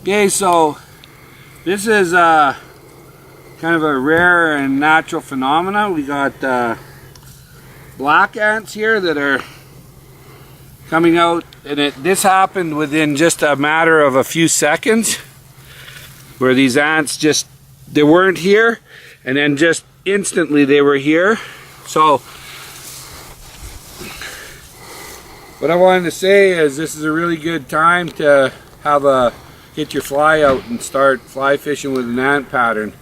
Okay, so this is kind of a rare and natural phenomena. We got black ants here that are coming out, and this happened within just a matter of a few seconds, where these ants they weren't here, and then just instantly they were here. So what I wanted to say is this is a really good time to get your fly out and start fly fishing with an ant pattern.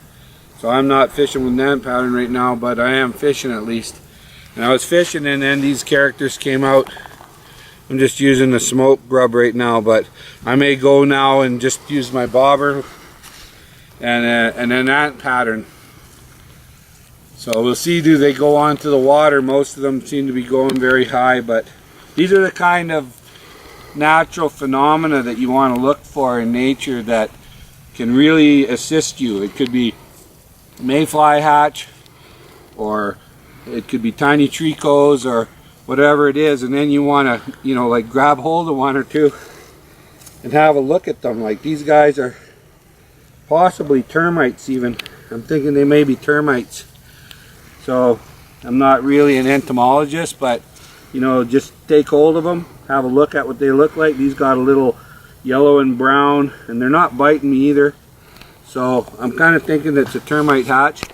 So I'm not fishing with an ant pattern right now, but I am fishing at least. And I was fishing, and then these characters came out. I'm just using the smoke grub right now, but I may go now and just use my bobber and an ant pattern. So we'll see, do they go onto the water? Most of them seem to be going very high, but these are the kind of natural phenomena that you want to look for in nature that can really assist you. It could be mayfly hatch, or it could be tiny tricos, or whatever it is, and then you want to, like grab hold of one or two and have a look at them. Like these guys are possibly termites even. I'm thinking they may be termites. So I'm not really an entomologist, but just take hold of them, have a look at what they look like. These got a little yellow and brown, and they're not biting me either. So I'm kind of thinking it's a termite hatch.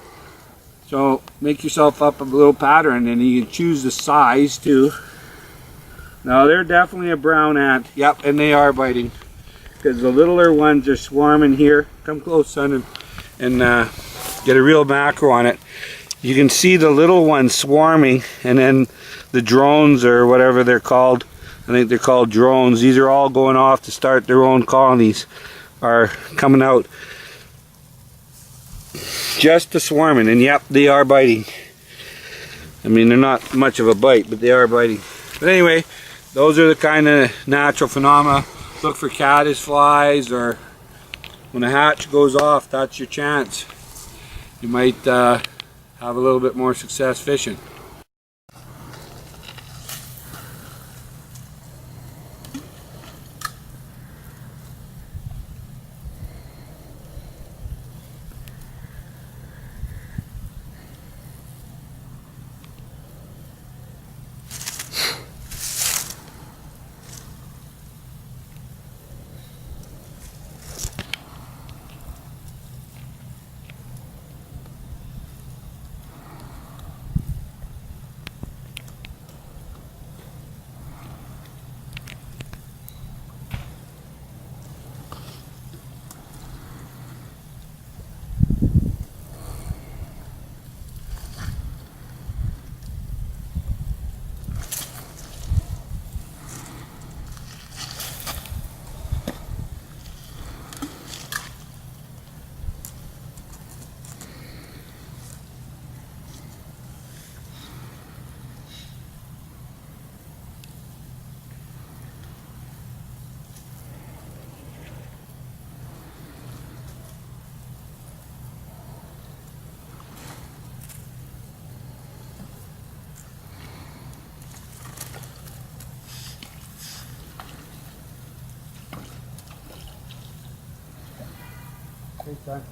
So make yourself up a little pattern, and you can choose the size too. Now they're definitely a brown ant. Yep, and they are biting, because the littler ones are swarming here. Come close, son, and get a real macro on it. You can see the little ones swarming, and then the drones, or whatever they're called, I think they're called drones, these are all going off to start their own colonies, are coming out just to swarming. And yep, they are biting. I mean, they're not much of a bite, but they are biting. But anyway, those are the kind of natural phenomena. Look for caddisflies, or when a hatch goes off, that's your chance. You might have a little bit more success fishing. Take time.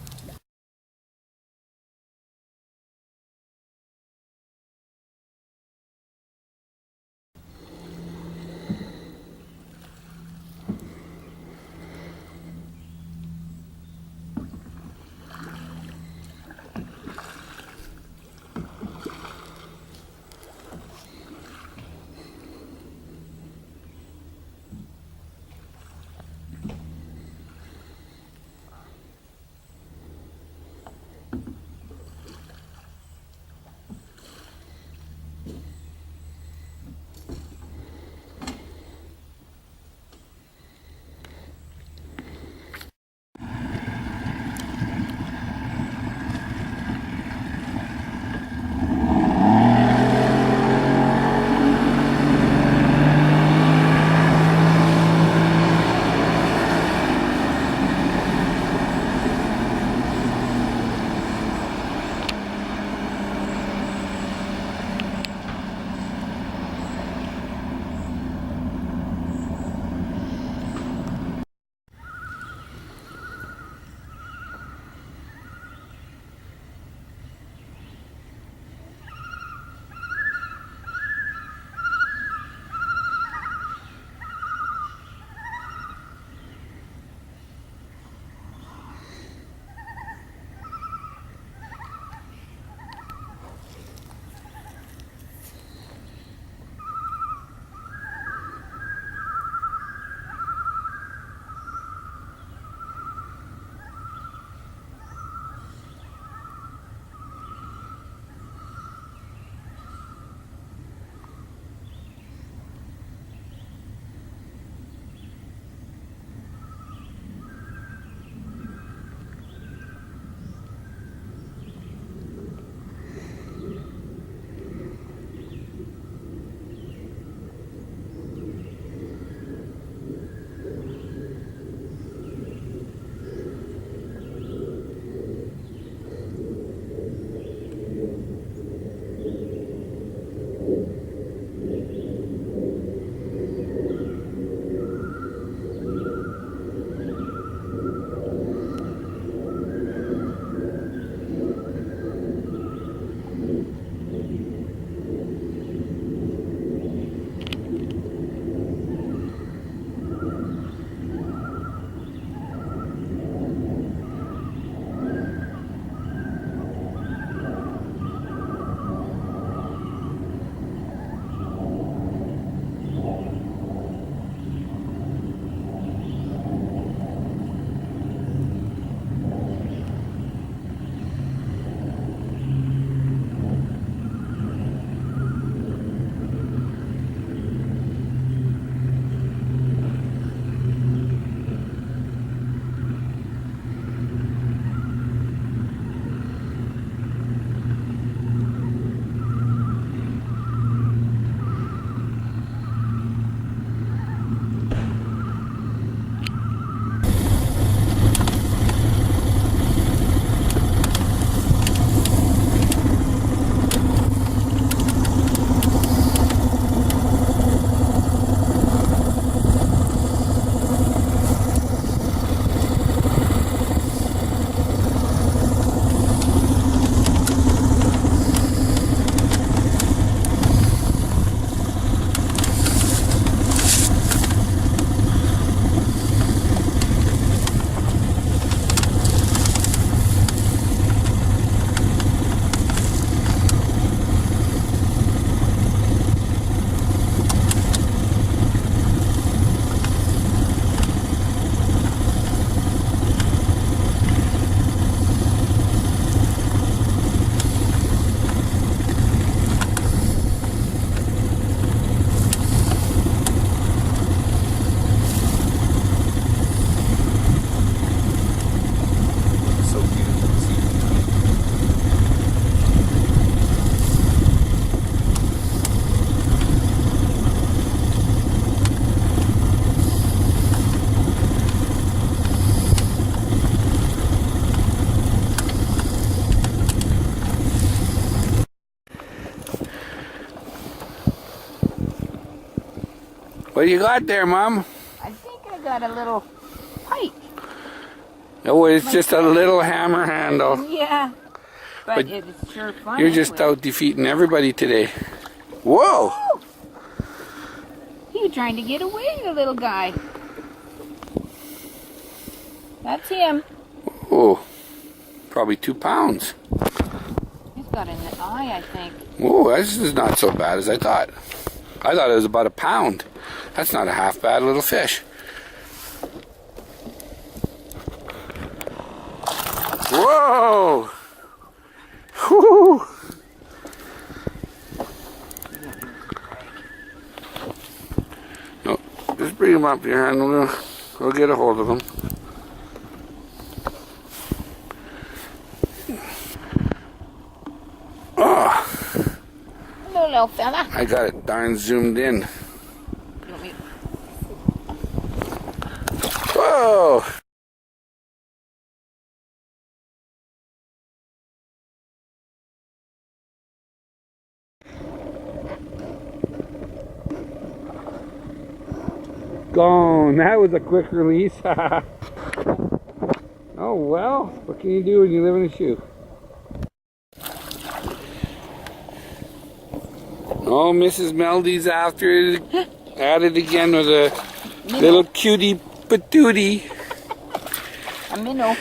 What do you got there, Mom? I think I got a little pike. Oh, it's just a little hammer handle. Yeah, but it's sure fun. You're just out defeating everybody today. Whoa! Woo! He's trying to get away, the little guy. That's him. Oh, probably 2 pounds. He's got an eye, I think. Whoa, this is not so bad as I thought. I thought it was about 1 pound. That's not a half bad little fish. Whoa! Whew. No, just bring him up here and we'll get a hold of him. Oh, Hello, little fella. I got it darn zoomed in. Whoa! Gone. That was a quick release. Oh well, what can you do when you live in a shoe? Oh, Mrs. Meldy's after it, at it again with a little cutie patootie. A minnow.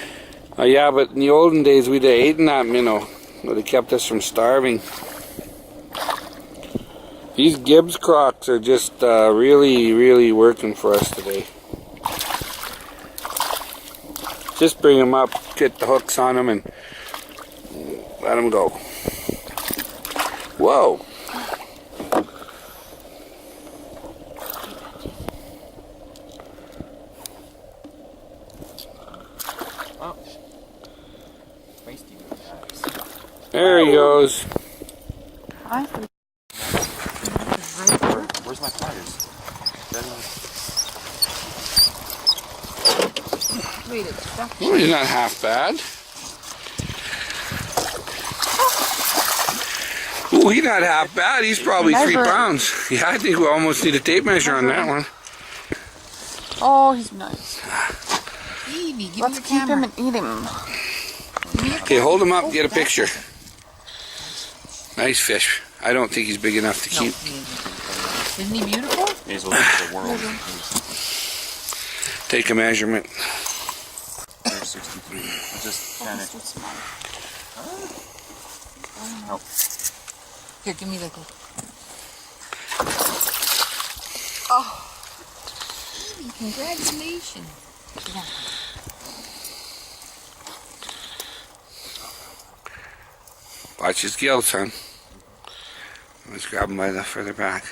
Oh yeah, but in the olden days we'd have eaten that minnow. Would have kept us from starving. These Gibbs crocs are just really working for us today. Just bring them up, get the hooks on them, and let them go. Whoa! There he goes. Where's my pliers? Wait, it's stuck. Well, he's not half bad. Ooh, he's not half bad. He's probably 3 pounds. Yeah, I think we almost need a tape measure on that one. Oh, he's nice. Evie, give Let's me the keep camera. him and eat him. Okay, hold him up, get a picture. Nice fish. I don't think he's big enough to keep. Isn't he beautiful? He's looking for the world. Take a measurement. There's 63. I just kind of. Help. Here, give me the glue. Oh. Congratulations. Yeah. Watch his gill, son. Let's grab him by the further back.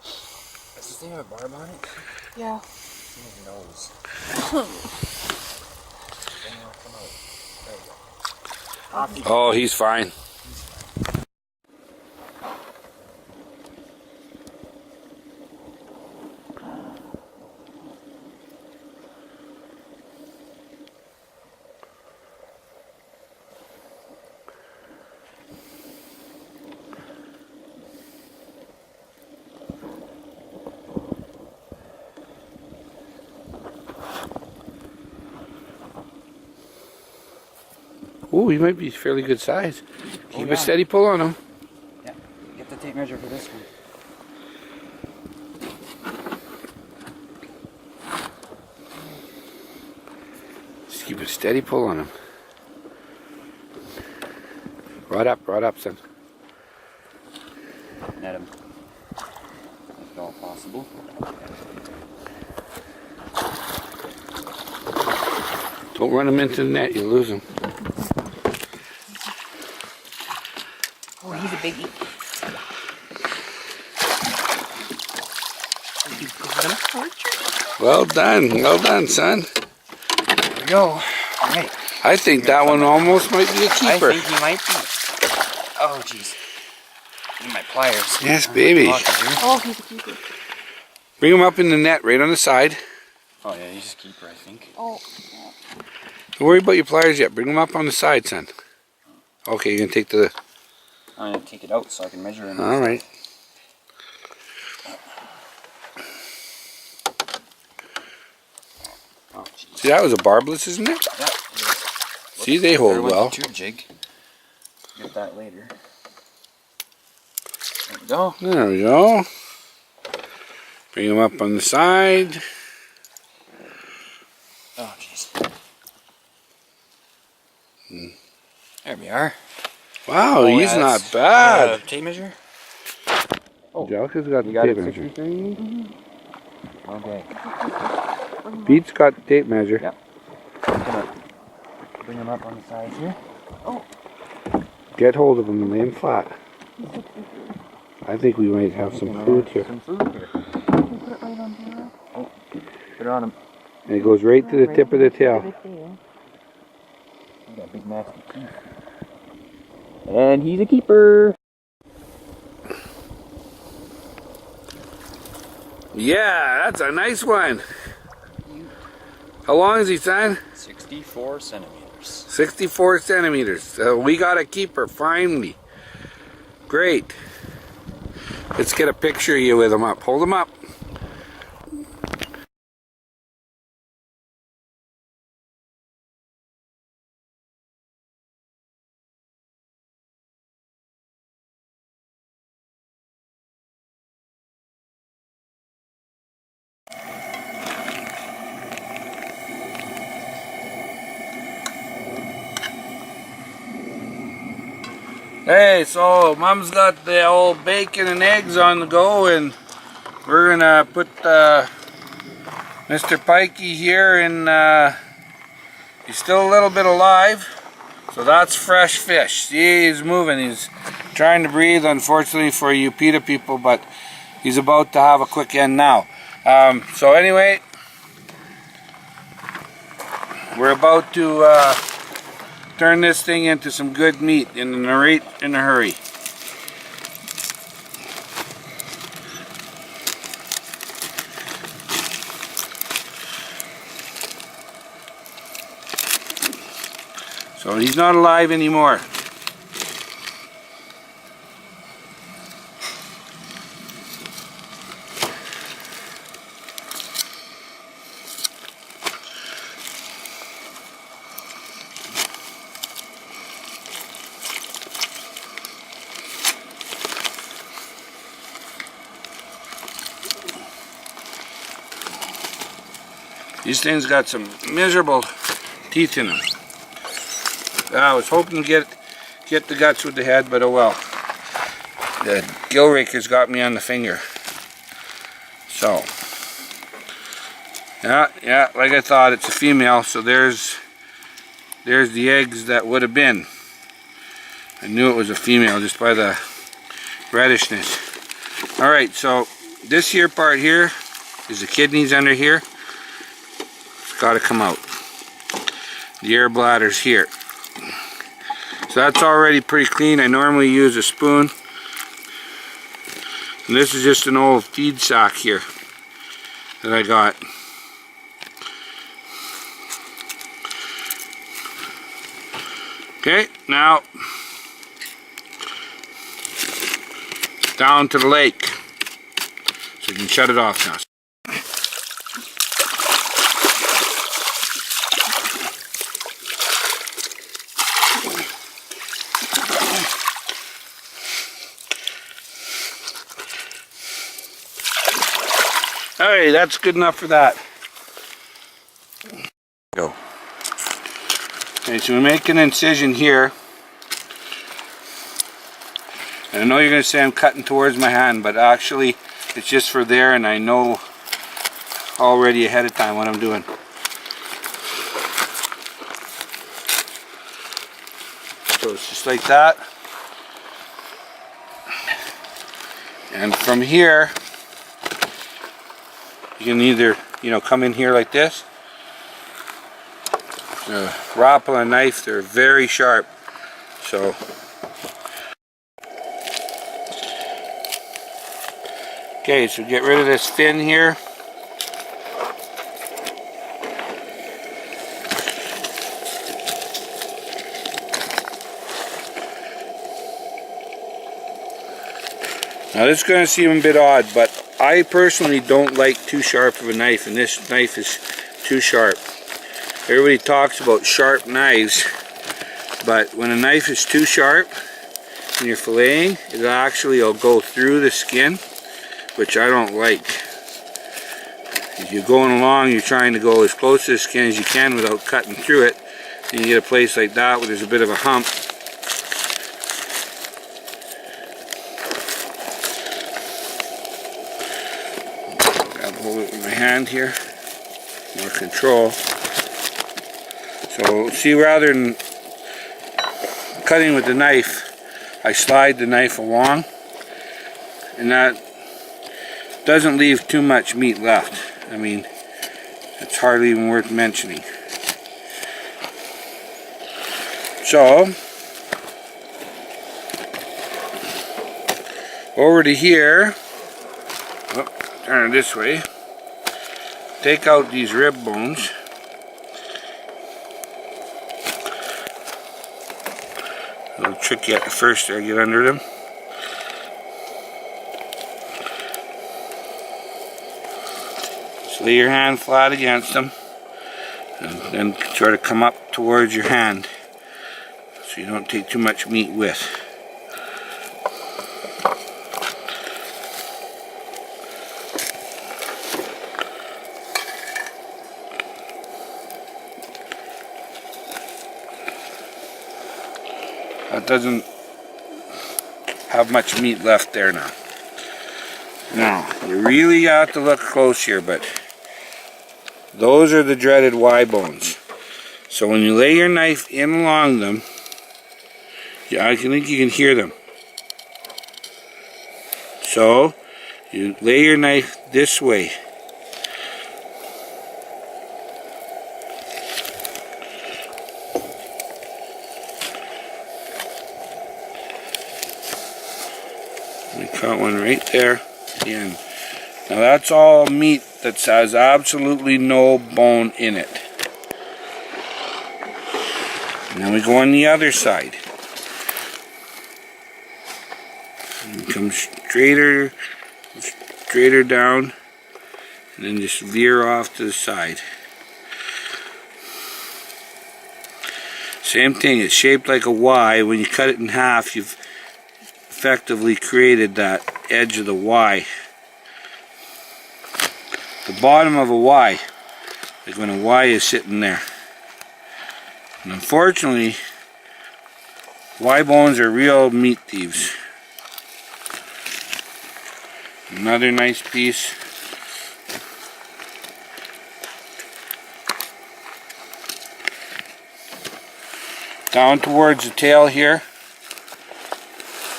Does this thing have a barb on it? Yeah. It's in his nose. There you go. Oh, he's fine. Ooh, he might be fairly good size. Keep a steady pull on him. Yeah. Get the tape measure for this one. Just keep a steady pull on him. Right up, son. Net him. If at all possible. Don't run him into the net, you'll lose him. Oh, he's a biggie. You got him, Archer? Well done, son. There we go. Alright. I think that one almost might be a keeper. I think he might be. Oh, jeez. Need my pliers. Yes, baby. Oh, he's a keeper. Bring him up in the net, right on the side. Oh, yeah, he's a keeper, I think. Oh, Don't worry about your pliers yet. Bring them up on the side, son. Okay, you're going to take the... I'm going to take it out so I can measure him. Alright. Oh, geez. See, that was a barbless, isn't it? Yeah, it is. See, they hold well. Tube jig. Get that later. There we go. There we go. Bring them up on the side. Oh, jeez. There we are. Wow, Oh, he's yeah, not that's, bad. tape measure? Oh, Jellica's got the tape measure. Okay. Pete's got the tape measure. Yep. Bring them up on the sides here. Oh. Get hold of them and lay them flat. I think we might have some food here. Some food here. Oh, put it on him. And it goes right to the tip of the tail. He's got big nasty teeth. And he's a keeper. Yeah, that's a nice one. How long is he, son? 64 centimeters. 64 centimeters. So we got a keeper, finally. Great. Let's get a picture of you with him up. Hold him up. Hey, so Mom's got the old bacon and eggs on the go, and we're gonna put Mr. Pikey here in. He's still a little bit alive, so that's fresh fish. See, he's moving. He's trying to breathe, unfortunately for you PETA people, but he's about to have a quick end now. So anyway, we're about to turn this thing into some good meat in a hurry. So he's not alive anymore. These things got some miserable teeth in them. I was hoping to get the guts with the head, but oh well. The gill raker's got me on the finger. So, yeah, like I thought, it's a female. So there's the eggs that would have been. I knew it was a female just by the reddishness. All right, so this here part here is the kidneys under here. It's got to come out. The air bladder's here. So that's already pretty clean. I normally use a spoon. And this is just an old feed sack here that I got. Okay, now down to the lake. So you can shut it off now. Alright, that's good enough for that. Go. Okay, so we make an incision here. And I know you're going to say I'm cutting towards my hand, but actually it's just for there, and I know already ahead of time what I'm doing. So it's just like that. And from here, you can either, come in here like this. The grapple and knife, they're very sharp. So, okay, so get rid of this fin here. Now this is going to seem a bit odd, but I personally don't like too sharp of a knife, and this knife is too sharp. Everybody talks about sharp knives, but when a knife is too sharp when you're filleting, it actually will go through the skin, which I don't like. As you're going along, you're trying to go as close to the skin as you can without cutting through it. And you get a place like that where there's a bit of a hump. Grab hold of it with my hand here, more control. So see, rather than cutting with the knife, I slide the knife along, and that doesn't leave too much meat left. I mean, it's hardly even worth mentioning. So, over to here, turn it this way, take out these rib bones. A little tricky at the first there, get under them. Just lay your hand flat against them, and then try to come up towards your hand so you don't take too much meat with. That doesn't have much meat left there now. Now, you really have to look close here, but those are the dreaded Y bones. So when you lay your knife in along them, I think you can hear them. So you lay your knife this way. We caught one right there again. Now that's all meat that has absolutely no bone in it. And then we go on the other side. And come straighter down, and then just veer off to the side. Same thing, it's shaped like a Y. When you cut it in half, you've effectively created that edge of the Y. The bottom of a Y, like when a Y is sitting there. And unfortunately, Y bones are real meat thieves. Another nice piece. Down towards the tail here,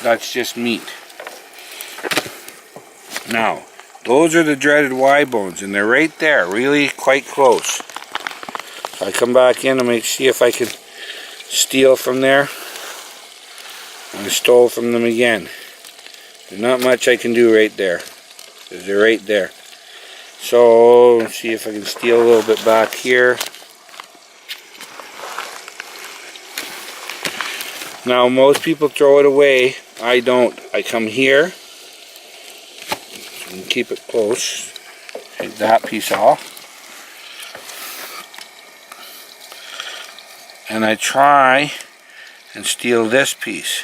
that's just meat. Now, those are the dreaded Y bones, and they're right there, really quite close. So I come back in and see if I can steal from there. I stole from them again. There's not much I can do right there, because they're right there. So, let's see if I can steal a little bit back here. Now, most people throw it away. I don't. I come here and keep it close. Take that piece off. And I try and steal this piece.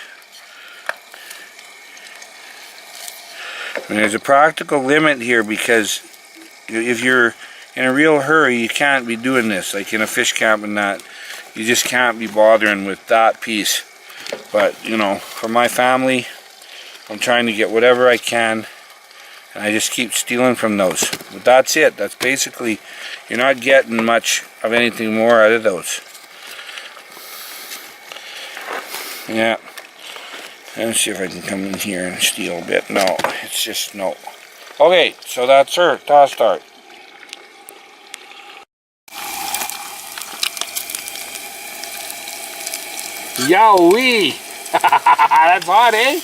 And there's a practical limit here, because if you're in a real hurry, you can't be doing this, like in a fish camp and that. You just can't be bothering with that piece. But, you know, for my family, I'm trying to get whatever I can, and I just keep stealing from those. But that's it. That's basically, you're not getting much of anything more out of those. Yeah. Let's see if I can come in here and steal a bit. No, it's just no. Okay, so that's her. Toss start. Yowie! That's hot, eh?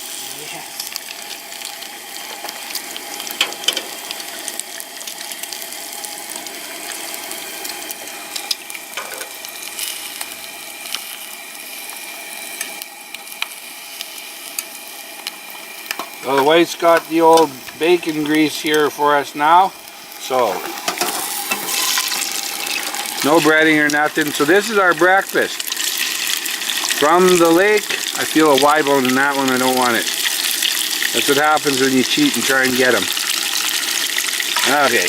So the wife's got the old bacon grease here for us now. So No breading or nothing. So this is our breakfast. From the lake, I feel a Y bone in that one. I don't want it. That's what happens when you cheat and try and get them. Okay.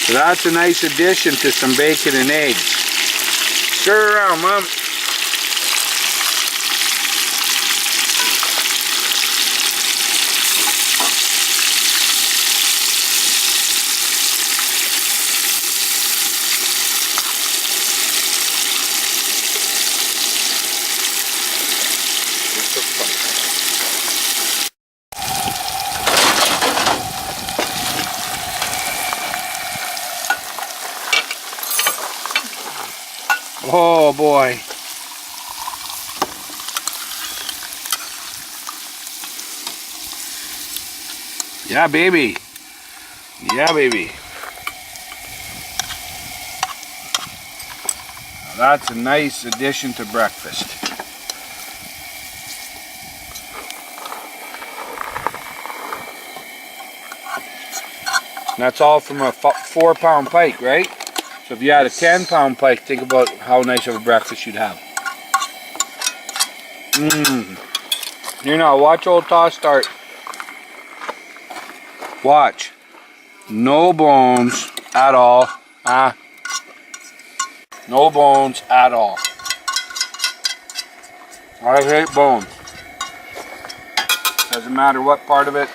So that's a nice addition to some bacon and eggs. Stir around, Mom. Oh boy. Yeah, baby. Yeah, baby. Now that's a nice addition to breakfast. And that's all from a 4-pound pike, right? So if you had a 10-pound pike, think about how nice of a breakfast you'd have. Here now, watch old Toss start. Watch. No bones at all. No bones at all. I hate bones. Doesn't matter what part of it.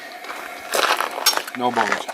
No bones.